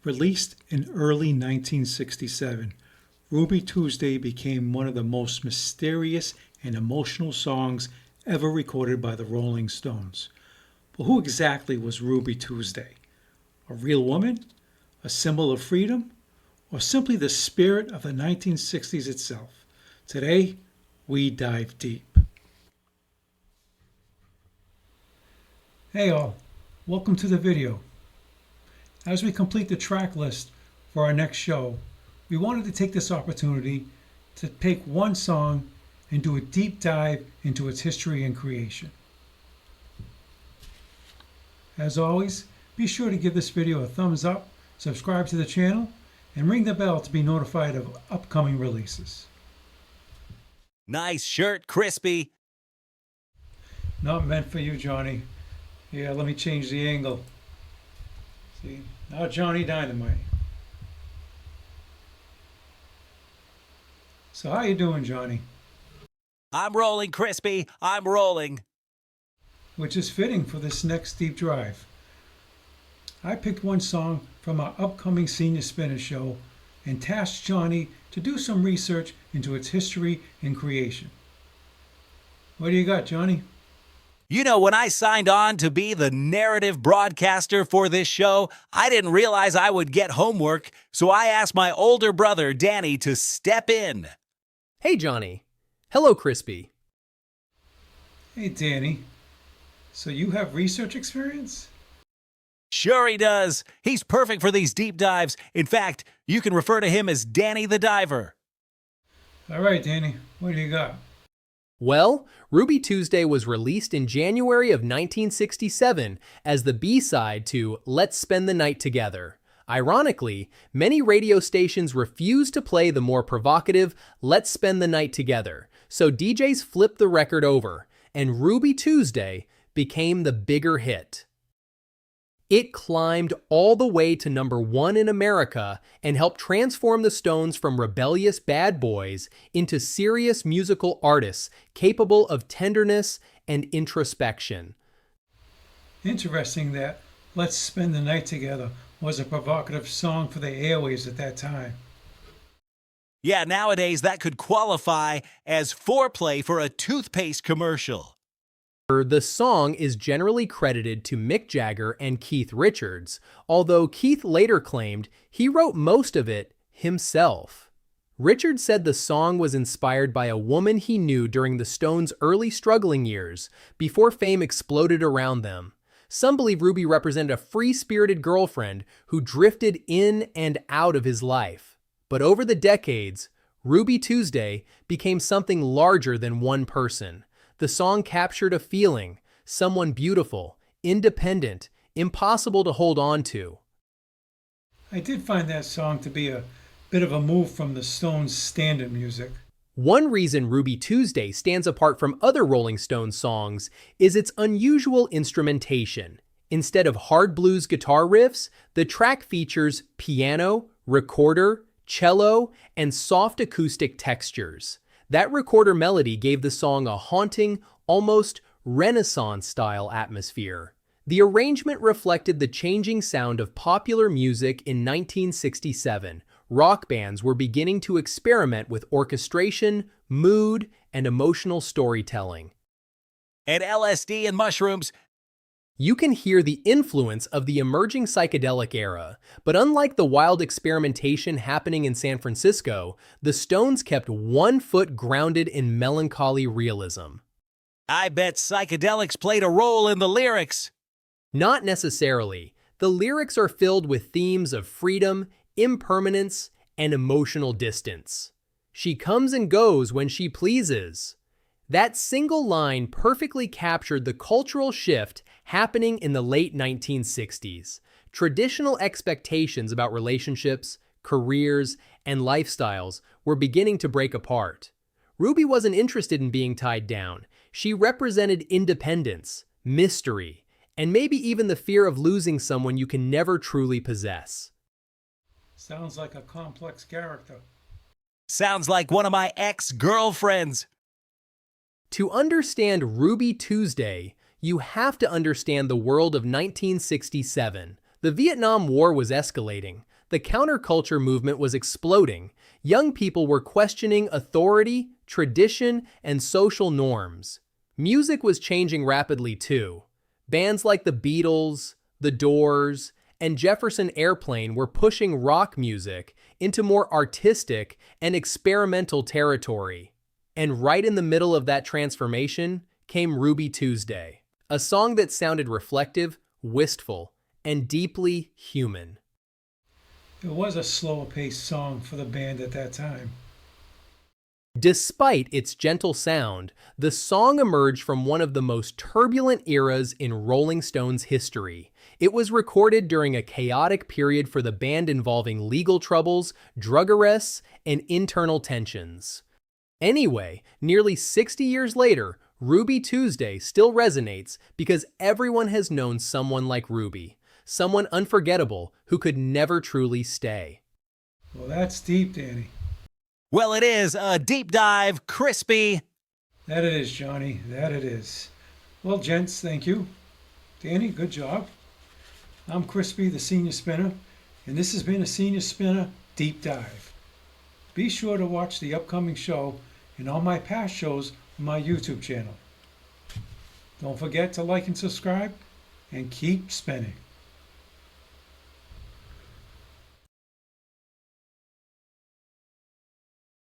Released in early 1967, Ruby Tuesday became one of the most mysterious and emotional songs ever recorded by the Rolling Stones. But who exactly was Ruby Tuesday? A real woman? A symbol of freedom? Or simply the spirit of the 1960s itself? Today, we dive deep. Hey all, welcome to the video. As we complete the track list for our next show, we wanted to take this opportunity to take one song and do a deep dive into its history and creation. As always, be sure to give this video a thumbs up, subscribe to the channel, and ring the bell to be notified of upcoming releases. Nice shirt, Crispy. Not meant for you, Johnny. Yeah, let me change the angle. See, now Johnny Dynamite. So how you doing, Johnny? I'm rolling, Crispy. I'm rolling. Which is fitting for this next deep dive. I picked one song from our upcoming Senior Spinner show and tasked Johnny to do some research into its history and creation. What do you got, Johnny? You know, when I signed on to be the narrative broadcaster for this show, I didn't realize I would get homework, so I asked my older brother, Danny, to step in. Hey, Johnny. Hello, Crispy. Hey, Danny. So you have research experience? Sure he does. He's perfect for these deep dives. In fact, you can refer to him as Danny the Diver. All right, Danny. What do you got? Well, Ruby Tuesday was released in January of 1967 as the B-side to Let's Spend the Night Together. Ironically, many radio stations refused to play the more provocative Let's Spend the Night Together, so DJs flipped the record over, and Ruby Tuesday became the bigger hit. It climbed all the way to #1 in America and helped transform the Stones from rebellious bad boys into serious musical artists capable of tenderness and introspection. Interesting that Let's Spend the Night Together was a provocative song for the airwaves at that time. Yeah, nowadays that could qualify as foreplay for a toothpaste commercial. The song is generally credited to Mick Jagger and Keith Richards, although Keith later claimed he wrote most of it himself. Richards said the song was inspired by a woman he knew during the Stones' early struggling years, before fame exploded around them. Some believe Ruby represented a free-spirited girlfriend who drifted in and out of his life. But over the decades, Ruby Tuesday became something larger than one person. The song captured a feeling, someone beautiful, independent, impossible to hold on to. I did find that song to be a bit of a move from the Stones' standard music. One reason Ruby Tuesday stands apart from other Rolling Stones songs is its unusual instrumentation. Instead of hard blues guitar riffs, the track features piano, recorder, cello, and soft acoustic textures. That recorder melody gave the song a haunting, almost Renaissance-style atmosphere. The arrangement reflected the changing sound of popular music in 1967. Rock bands were beginning to experiment with orchestration, mood, and emotional storytelling. And LSD and mushrooms. You can hear the influence of the emerging psychedelic era, but unlike the wild experimentation happening in San Francisco, the Stones kept 1 foot grounded in melancholy realism. I bet psychedelics played a role in the lyrics. Not necessarily. The lyrics are filled with themes of freedom, impermanence, and emotional distance. She comes and goes when she pleases. That single line perfectly captured the cultural shift happening in the late 1960s. Traditional expectations about relationships, careers, and lifestyles were beginning to break apart. Ruby wasn't interested in being tied down. She represented independence, mystery, and maybe even the fear of losing someone you can never truly possess. Sounds like a complex character. Sounds like one of my ex-girlfriends. To understand Ruby Tuesday, you have to understand the world of 1967. The Vietnam War was escalating. the counterculture movement was exploding. Young people were questioning authority, tradition, and social norms. Music was changing rapidly too. Bands like the Beatles, The Doors, and Jefferson Airplane were pushing rock music into more artistic and experimental territory. And right in the middle of that transformation came Ruby Tuesday, a song that sounded reflective, wistful, and deeply human. It was a slower paced song for the band at that time. Despite its gentle sound, the song emerged from one of the most turbulent eras in Rolling Stones history. It was recorded during a chaotic period for the band involving legal troubles, drug arrests, and internal tensions. Anyway, nearly 60 years later, Ruby Tuesday still resonates because everyone has known someone like Ruby, someone unforgettable who could never truly stay. Well, that's deep, Danny. Well, it is a deep dive, crispy. That it is, Johnny. That it is. Well, gents, thank you. Danny, good job. I'm Crispy, the Senior Spinner, and this has been a Senior Spinner Deep Dive. Be sure to watch the upcoming show and all my past shows on my YouTube channel. Don't forget to like and subscribe, and keep spinning.